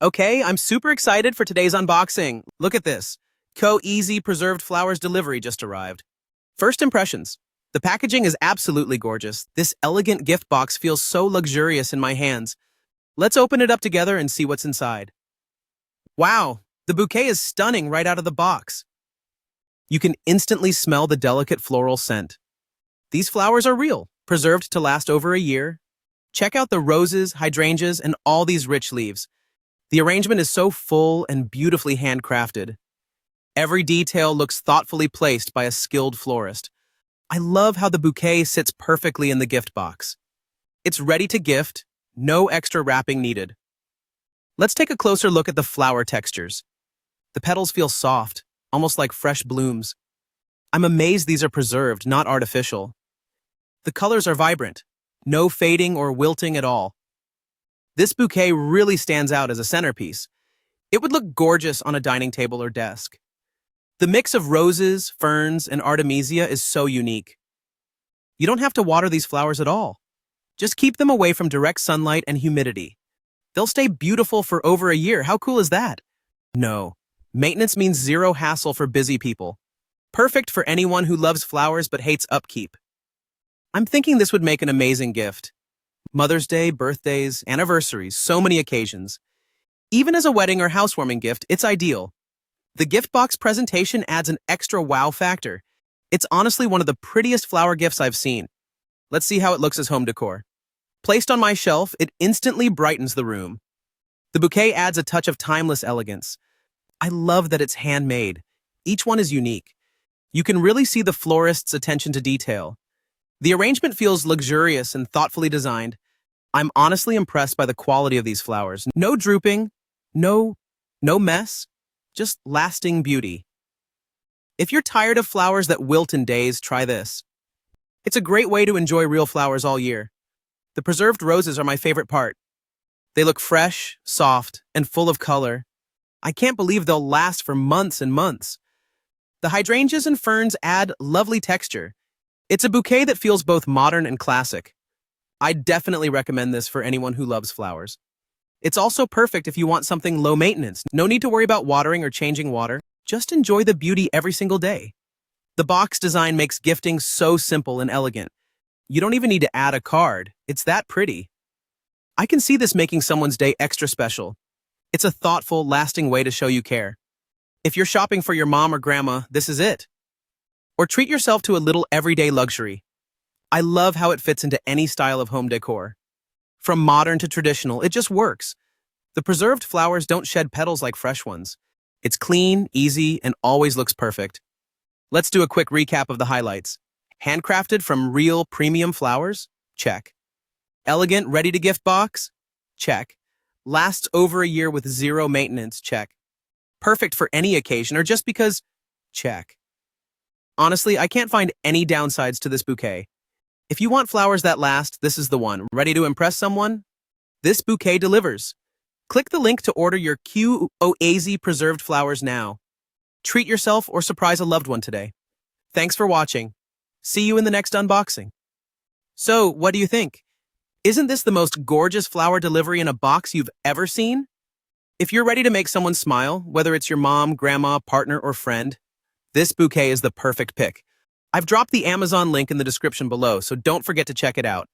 Okay, I'm super excited for today's unboxing. Look at this. Co-Easy Preserved Flowers delivery just arrived. First impressions. The packaging is absolutely gorgeous. This elegant gift box feels so luxurious in my hands. Let's open it up together and see what's inside. Wow, the bouquet is stunning right out of the box. You can instantly smell the delicate floral scent. These flowers are real, preserved to last over a year. Check out the roses, hydrangeas, and all these rich leaves. The arrangement is so full and beautifully handcrafted. Every detail looks thoughtfully placed by a skilled florist. I love how the bouquet sits perfectly in the gift box. It's ready to gift, no extra wrapping needed. Let's take a closer look at the flower textures. The petals feel soft, almost like fresh blooms. I'm amazed these are preserved, not artificial. The colors are vibrant, no fading or wilting at all. This bouquet really stands out as a centerpiece. It would look gorgeous on a dining table or desk. The mix of roses, ferns, and artemisia is so unique. You don't have to water these flowers at all. Just keep them away from direct sunlight and humidity. They'll stay beautiful for over a year. How cool is that? No. Maintenance means zero hassle for busy people. Perfect for anyone who loves flowers but hates upkeep. I'm thinking this would make an amazing gift. Mother's Day, birthdays, anniversaries, so many occasions. Even as a wedding or housewarming gift, it's ideal. The gift box presentation adds an extra wow factor. It's honestly one of the prettiest flower gifts I've seen. Let's see how it looks as home decor. Placed on my shelf, it instantly brightens the room. The bouquet adds a touch of timeless elegance. I love that it's handmade. Each one is unique. You can really see the florist's attention to detail. The arrangement feels luxurious and thoughtfully designed. I'm honestly impressed by the quality of these flowers. No drooping, no mess, just lasting beauty. If you're tired of flowers that wilt in days, try this. It's a great way to enjoy real flowers all year. The preserved roses are my favorite part. They look fresh, soft, and full of color. I can't believe they'll last for months and months. The hydrangeas and ferns add lovely texture. It's a bouquet that feels both modern and classic. I'd definitely recommend this for anyone who loves flowers. It's also perfect if you want something low maintenance. No need to worry about watering or changing water. Just enjoy the beauty every single day. The box design makes gifting so simple and elegant. You don't even need to add a card. It's that pretty. I can see this making someone's day extra special. It's a thoughtful, lasting way to show you care. If you're shopping for your mom or grandma, this is it. Or treat yourself to a little everyday luxury. I love how it fits into any style of home decor. From modern to traditional, it just works. The preserved flowers don't shed petals like fresh ones. It's clean, easy, and always looks perfect. Let's do a quick recap of the highlights. Handcrafted from real premium flowers? Check. Elegant, ready-to-gift box? Check. Lasts over a year with zero maintenance? Check. Perfect for any occasion or just because? Check. Honestly, I can't find any downsides to this bouquet. If you want flowers that last, this is the one. Ready to impress someone? This bouquet delivers. Click the link to order your Co-Easy preserved flowers now. Treat yourself or surprise a loved one today. Thanks for watching. See you in the next unboxing. So, what do you think? Isn't this the most gorgeous flower delivery in a box you've ever seen? If you're ready to make someone smile, whether it's your mom, grandma, partner, or friend, this bouquet is the perfect pick. I've dropped the Amazon link in the description below, so don't forget to check it out.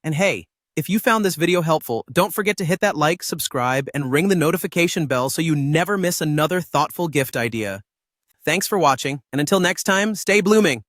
And hey, if you found this video helpful, don't forget to hit that like, subscribe, and ring the notification bell so you never miss another thoughtful gift idea. Thanks for watching, and until next time, stay blooming!